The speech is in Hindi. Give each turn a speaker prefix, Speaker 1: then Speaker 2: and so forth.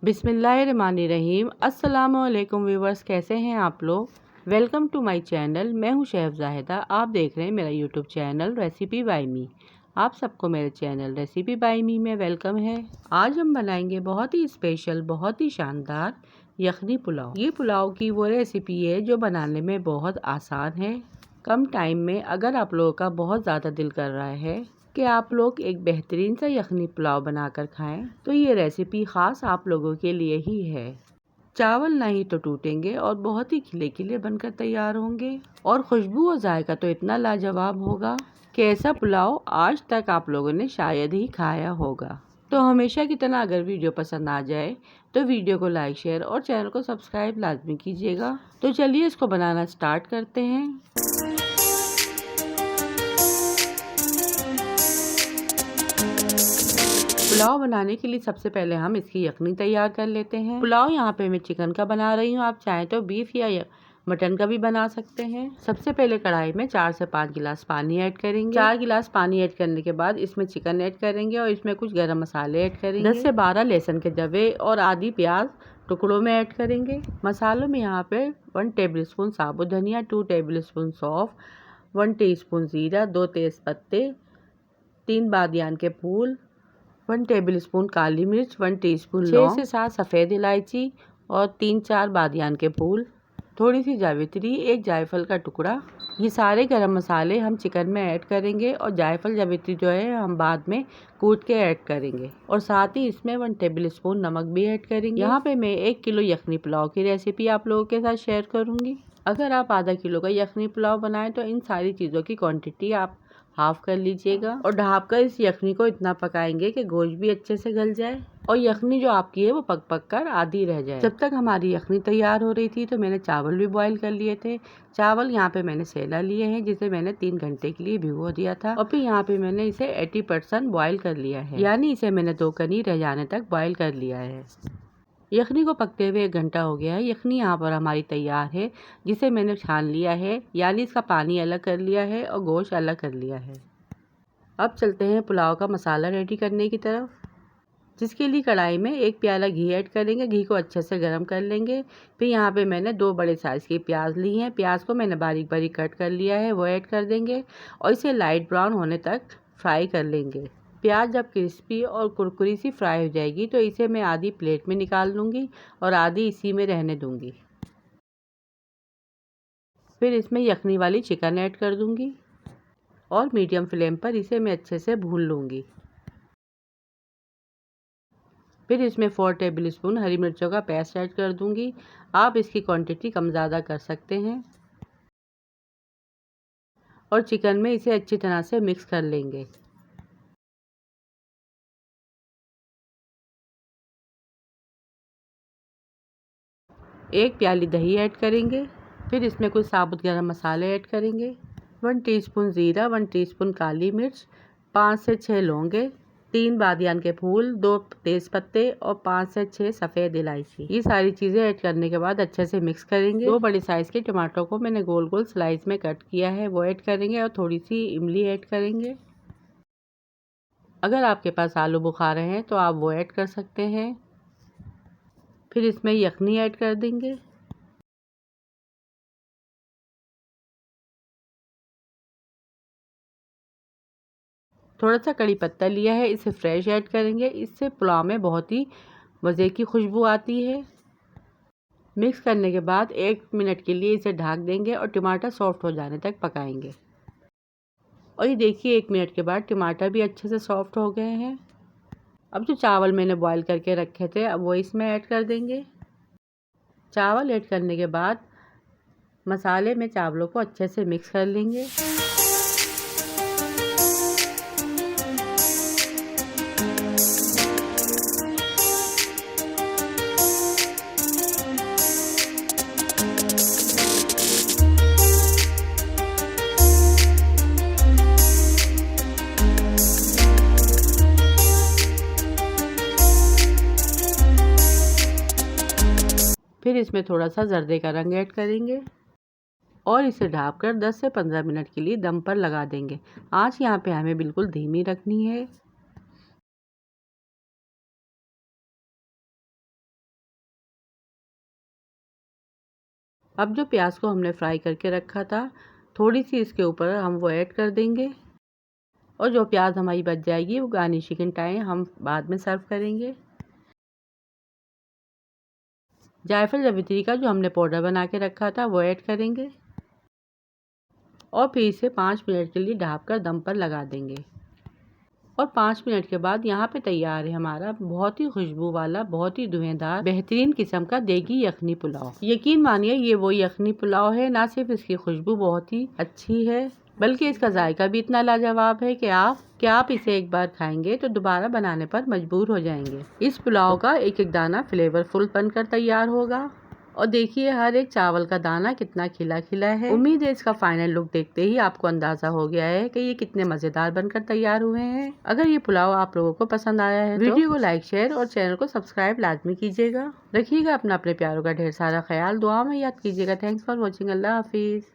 Speaker 1: बिस्मिल्लाहिर्रहमानिर्रहीम। अस्सलामुअलैकुम व्यूवर्स, कैसे हैं आप लोग। Welcome to my channel. मैं हूं शेफ जाहिदा। आप देख रहे हैं मेरा YouTube channel recipe by me. आप सबको मेरे चैनल रेसिपी बाय मी में वेलकम है। आज हम बनाएंगे बहुत ही स्पेशल, बहुत ही शानदार यखनी पुलाव। ये पुलाव की वो रेसिपी है जो बनाने में बहुत आसान है, कम टाइम में। अगर आप लोगों का बहुत ज़्यादा दिल कर रहा है कि आप लोग एक बेहतरीन सा यखनी पुलाव बनाकर खाएं, तो ये रेसिपी ख़ास आप लोगों के लिए ही है। चावल नहीं तो टूटेंगे और बहुत ही खिले खिले बनकर तैयार होंगे, और खुशबू और जायका तो इतना लाजवाब होगा कि ऐसा पुलाव आज तक आप लोगों ने शायद ही खाया होगा। तो हमेशा की तरह अगर वीडियो पसंद आ जाए तो वीडियो को लाइक, शेयर और चैनल को सब्सक्राइब लाजमी कीजिएगा। तो चलिए इसको बनाना स्टार्ट करते हैं। पुलाव बनाने के लिए सबसे पहले हम इसकी यखनी तैयार कर लेते हैं। पुलाव यहाँ पे मैं चिकन का बना रही हूँ, आप चाहें तो बीफ या मटन का भी बना सकते हैं। सबसे पहले कढ़ाई में 4 से 5 गिलास पानी ऐड करेंगे। 4 गिलास पानी ऐड करने के बाद इसमें चिकन ऐड करेंगे और इसमें कुछ गरम मसाले ऐड करेंगे। 10 से 12 लहसुन के जवे और आधी प्याज टुकड़ों में ऐड करेंगे। मसालों में यहाँ पे 1 टेबलस्पून साबुत धनिया, 2 टेबलस्पून सौंफ, 1 टीस्पून जीरा, 2 तेज पत्ते, 3 बादियान के फूल, 1 टेबलस्पून काली मिर्च, 1 टीस्पून 6 से 7 सफ़ेद इलायची और 3-4 बादियान के फूल, थोड़ी सी जावित्री, 1 जायफल का टुकड़ा। ये सारे गरम मसाले हम चिकन में ऐड करेंगे और जायफल जावित्री जो है हम बाद में कूट के ऐड करेंगे, और साथ ही इसमें 1 टेबलस्पून नमक भी ऐड करेंगे। यहाँ पे मैं 1 किलो यखनी पुलाव की रेसिपी आप लोगों के साथ शेयर करूँगी। अगर आप आधा किलो का यखनी पुलाव बनाएं तो इन सारी चीज़ों की क्वांटिटी आप हाफ कर लीजिएगा, और ढाँप कर इस यखनी को इतना पकाएंगे कि गोश्त भी अच्छे से गल जाए और यखनी जो आपकी है वो पक पक कर आधी रह जाए। जब तक हमारी यखनी तैयार हो रही थी तो मैंने चावल भी बॉईल कर लिए थे। चावल यहाँ पे मैंने सेला लिए हैं, जिसे मैंने 3 घंटे के लिए भिगो दिया था, और फिर यहाँ पे मैंने इसे 80% बॉईल कर लिया है, यानी इसे मैंने 2 कनी रह जाने तक बॉईल कर लिया है। यखनी को पकते हुए 1 घंटा हो गया है। यखनी यहाँ पर हमारी तैयार है, जिसे मैंने छान लिया है, यानी इसका पानी अलग कर लिया है और गोश्त अलग कर लिया है। अब चलते हैं पुलाव का मसाला रेडी करने की तरफ, जिसके लिए कढ़ाई में 1 प्याला घी ऐड करेंगे। घी को अच्छे से गर्म कर लेंगे। फिर यहाँ पे मैंने 2 बड़े साइज़ की प्याज ली हैं। प्याज को मैंने बारीक बारीक कट कर लिया है, वो ऐड कर देंगे और इसे लाइट ब्राउन होने तक फ्राई कर लेंगे। प्याज जब क्रिस्पी और कुरकुरी सी फ्राई हो जाएगी तो इसे मैं आधी प्लेट में निकाल लूँगी और आधी इसी में रहने दूँगी। फिर इसमें यखनी वाली चिकन ऐड कर दूँगी और मीडियम फ्लेम पर इसे मैं अच्छे से भून लूँगी। फिर इसमें 4 टेबलस्पून हरी मिर्चों का पेस्ट ऐड कर दूँगी। आप इसकी क्वांटिटी कम ज़्यादा कर सकते हैं, और चिकन में इसे अच्छी तरह से मिक्स कर लेंगे। एक प्याली दही ऐड करेंगे। फिर इसमें कुछ साबुत गरम मसाले ऐड करेंगे। 1 टीस्पून ज़ीरा, 1 टीस्पून काली मिर्च, 5 से 6 लौंगे, 3 बादियान के फूल, 2 तेज पत्ते और 5 से 6 सफ़ेद इलायची। ये सारी चीज़ें ऐड करने के बाद अच्छे से मिक्स करेंगे। 2 बड़े साइज़ के टमाटरों को मैंने गोल गोल स्लाइस में कट किया है, वो ऐड करेंगे, और थोड़ी सी इमली ऐड करेंगे। अगर आपके पास आलू बुखारे हैं तो आप वो ऐड कर सकते हैं। फिर इसमें यखनी ऐड कर देंगे। थोड़ा सा कड़ी पत्ता लिया है, इसे फ्रेश ऐड करेंगे। इससे पुलाव में बहुत ही मज़े की खुशबू आती है। मिक्स करने के बाद 1 मिनट के लिए इसे ढक देंगे और टमाटर सॉफ्ट हो जाने तक पकाएंगे। और ये देखिए 1 मिनट के बाद टमाटर भी अच्छे से सॉफ्ट हो गए हैं। अब जो चावल मैंने बॉईल करके रखे थे, अब वो इसमें ऐड कर देंगे। चावल ऐड करने के बाद मसाले में चावलों को अच्छे से मिक्स कर लेंगे। फिर इसमें थोड़ा सा जर्दे का रंग ऐड करेंगे और इसे ढककर 10 से 15 मिनट के लिए दम पर लगा देंगे। आँच यहाँ पे हमें बिल्कुल धीमी रखनी है। अब जो प्याज को हमने फ्राई करके रखा था, थोड़ी सी इसके ऊपर हम वो ऐड कर देंगे और जो प्याज हमारी बच जाएगी वो गार्निशिंग टाइम हम बाद में सर्व करेंगे। जायफल जावित्री का जो हमने पाउडर बना के रखा था वो ऐड करेंगे और फिर इसे 5 मिनट के लिए ढक कर दम पर लगा देंगे। और 5 मिनट के बाद यहाँ पे तैयार है हमारा बहुत ही खुशबू वाला, बहुत ही धुएंधार, बेहतरीन किस्म का देगी यखनी पुलाव। यकीन मानिए ये वो यखनी पुलाव है, ना सिर्फ इसकी खुशबू बहुत ही अच्छी है बल्कि इसका जायका भी इतना लाजवाब है कि आप इसे एक बार खाएंगे तो दोबारा बनाने पर मजबूर हो जाएंगे। इस पुलाव का एक एक दाना फ्लेवरफुल बनकर तैयार होगा और देखिए हर एक चावल का दाना कितना खिला खिला है। उम्मीद है इसका फाइनल लुक देखते ही आपको अंदाजा हो गया है कि ये कितने मजेदार बनकर तैयार हुए हैं। अगर ये पुलाव आप लोगों को पसंद आया है तो वीडियो को लाइक, शेयर और चैनल को सब्सक्राइब लाजमी कीजिएगा। रखिएगा अपना अपने प्यारों का ढेर सारा ख्याल, दुआ में याद कीजिएगा। Thanks for watching. Allah Hafiz.